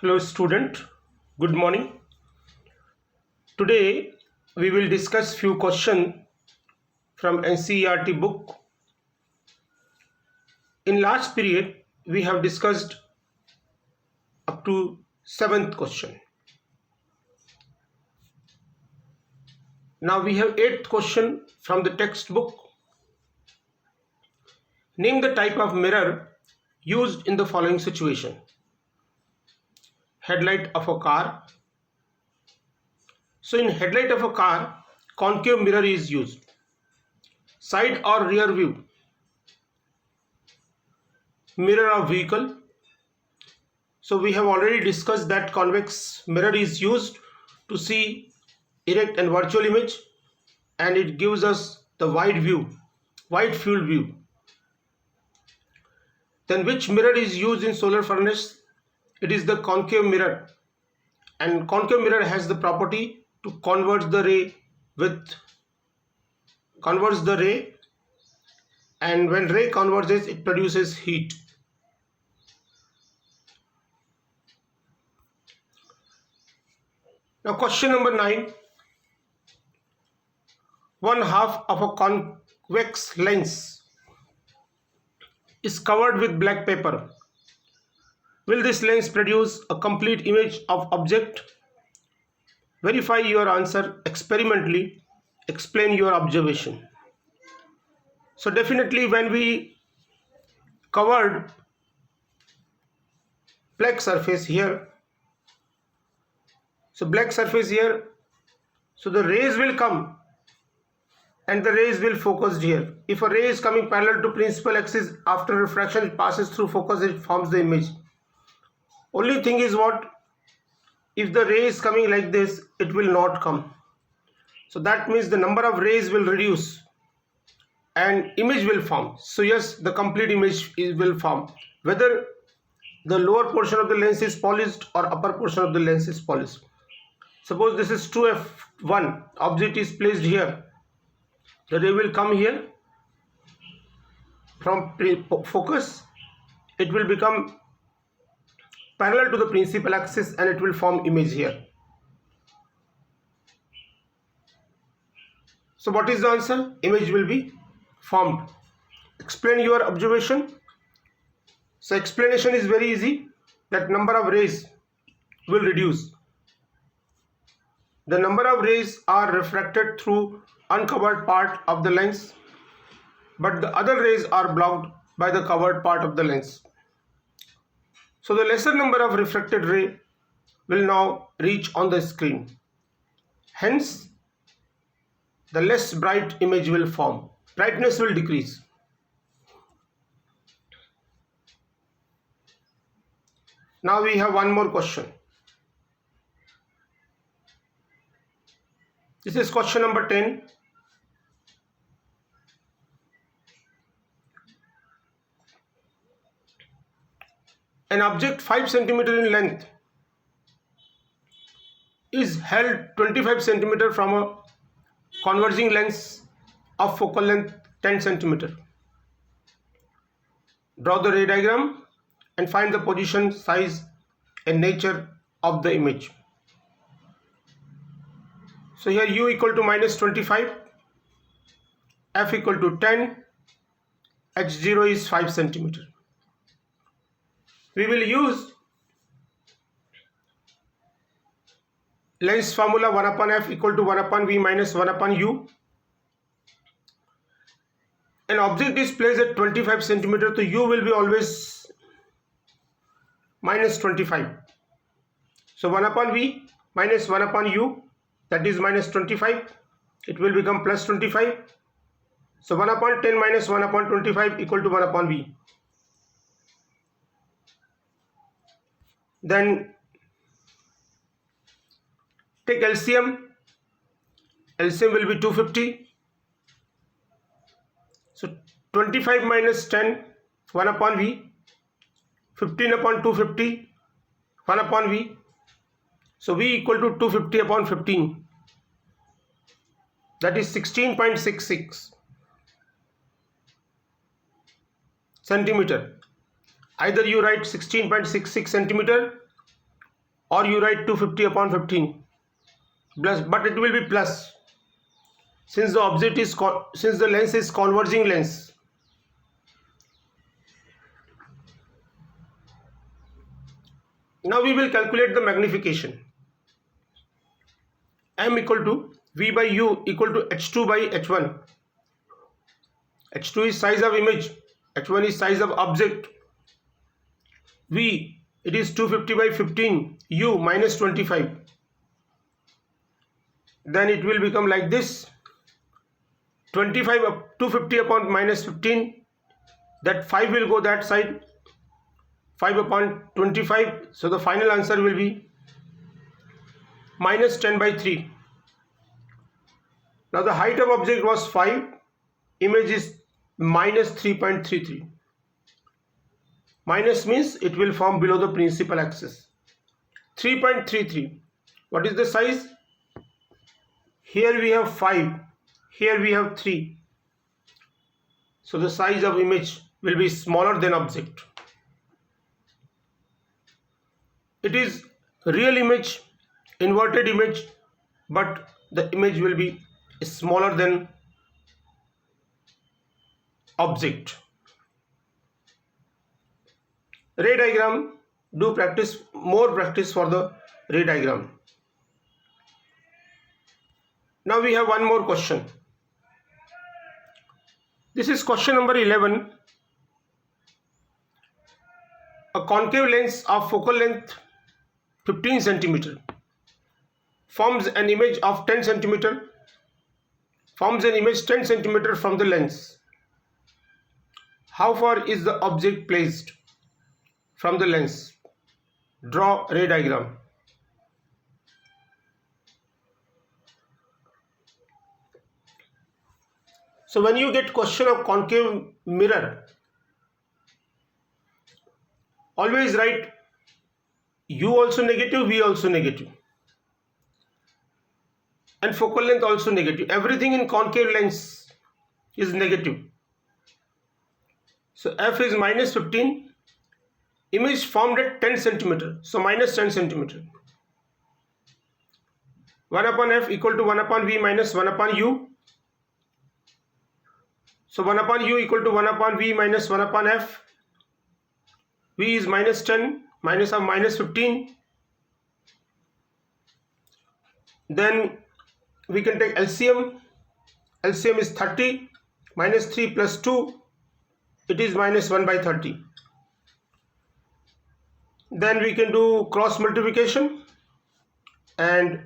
Hello student, good morning. Today we will discuss few questions from NCERT book. In last period we have discussed up to 7th question. Now we have 8th question from the textbook. Name the type of mirror used in the following situation. Headlight of a car. So in headlight of a car, concave mirror is used. Side or rear view. Mirror of vehicle. So we have already discussed that convex mirror is used to see erect and virtual image, and it gives us the wide view, wide field view. Then which mirror is used in solar furnace? It is the concave mirror, and concave mirror has the property to converge the ray, and when ray converges it produces heat. Now question number 9. One half of a convex lens is covered with black paper. Will this lens produce a complete image of object? Verify your answer experimentally. Explain your observation. So definitely when we covered black surface here, so black surface here, so the rays will come and the rays will focus here. If a ray is coming parallel to principal axis, after refraction it passes through focus, it forms the image. Only thing is what? If the ray is coming like this, it will not come. So that means the number of rays will reduce and image will form. So yes, the complete image will form. Whether the lower portion of the lens is polished or upper portion of the lens is polished. Suppose this is 2f1, object is placed here. The ray will come here from focus. It will become parallel to the principal axis and it will form image here. So what is the answer? Image will be formed. Explain your observation. So explanation is very easy. That number of rays will reduce. The number of rays are refracted through uncovered part of the lens, but the other rays are blocked by the covered part of the lens. So the lesser number of refracted ray will now reach on the screen. Hence, the less bright image will form. Brightness will decrease. Now we have one more question. This is question number 10. An object 5 cm in length is held 25 cm from a converging lens of focal length 10 cm. Draw the ray diagram and find the position, size and nature of the image. So here u equal to minus 25, f equal to 10, h0 is 5 cm. We will use lens formula 1 upon f equal to 1 upon v minus 1 upon u. An object is placed at 25 cm, so u will be always minus 25. So 1 upon v minus 1 upon u, that is minus 25. It will become plus 25. So 1 upon 10 minus 1 upon 25 equal to 1 upon v. Then take LCM. LCM will be 250. So 25 minus 10, 1 upon v. 15 upon 250, 1 upon v. So v equal to 250 upon 15. That is 16.66 centimeter. Either you write 16.66 centimeter or you write 250 upon 15 plus, but it will be plus since the object is since the lens is converging lens. Now we will calculate the magnification. M equal to V by U equal to H2 by H1. H2 is size of image, H1 is size of object. V, it is 250 by 15, U minus 25. Then it will become like this, 25 up 250 upon minus 15, that 5 will go that side, 5 upon 25, so the final answer will be minus 10 by 3. Now the height of object was 5, image is minus 3.33. Minus means it will form below the principal axis. 3.33. What is the size? Here we have 5, here we have 3. So the size of image will be smaller than object. It is real image, inverted image, but the image will be smaller than object. Ray diagram, do practice, more practice for the ray diagram. Now we have one more question. This is question number 11. A concave lens of focal length 15 cm forms an image of 10 cm, forms an image 10 cm from the lens. How far is the object placed from the lens? Draw ray diagram. So when you get question of concave mirror, always write U also negative, V also negative, and focal length also negative. Everything in concave lens is negative. So F is minus 15. Image formed at 10 cm, so minus 10 cm. 1 upon F equal to 1 upon V minus 1 upon U. So 1 upon U equal to 1 upon V minus 1 upon F. V is minus 10, minus of minus 15. Then we can take LCM. LCM is 30, minus 3 plus 2. It is minus 1 by 30. Then we can do cross multiplication and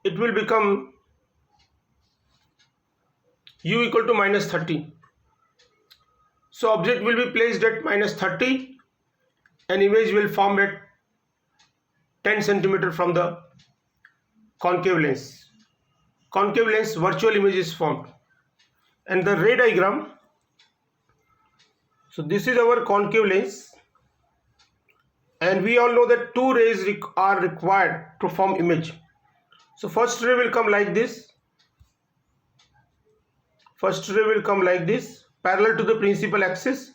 it will become U equal to minus 30. So object will be placed at minus 30 and image will form at 10 cm from the concave lens. Concave lens virtual image is formed. And the ray diagram, so this is our concave lens. And we all know that two rays are required to form image. So first ray will come like this. First ray will come like this, parallel to the principal axis.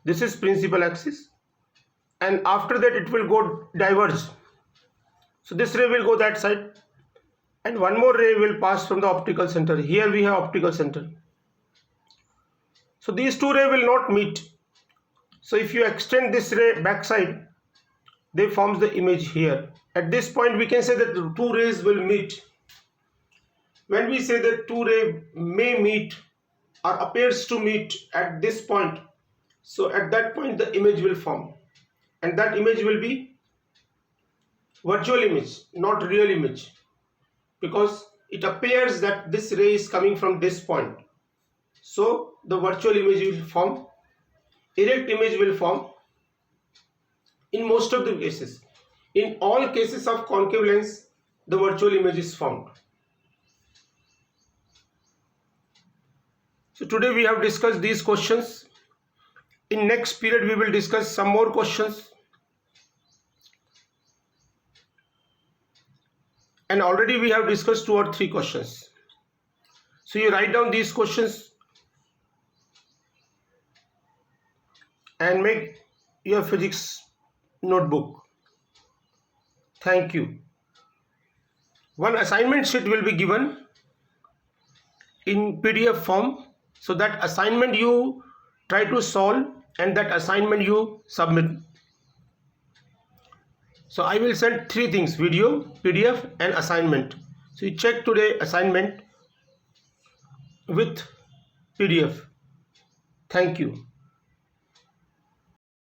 This is principal axis. And after that it will go diverge. So this ray will go that side. And one more ray will pass from the optical center. Here we have optical center. So these two rays will not meet. So if you extend this ray backside, they forms the image here. At this point we can say that the two rays will meet. When we say that two rays may meet or appears to meet at this point, so at that point the image will form. And that image will be virtual image, not real image. Because it appears that this ray is coming from this point. So the virtual image will form. Erect image will form in most of the cases. In all cases of concave lens, the virtual image is formed. So today we have discussed these questions. In next period we will discuss some more questions. And already we have discussed 2 or 3 questions. So you write down these questions and make your physics notebook. Thank you. One assignment sheet will be given in PDF form. So that assignment you try to solve and that assignment you submit. So I will send 3 things: video, PDF and assignment. So you check today assignment with PDF. Thank you.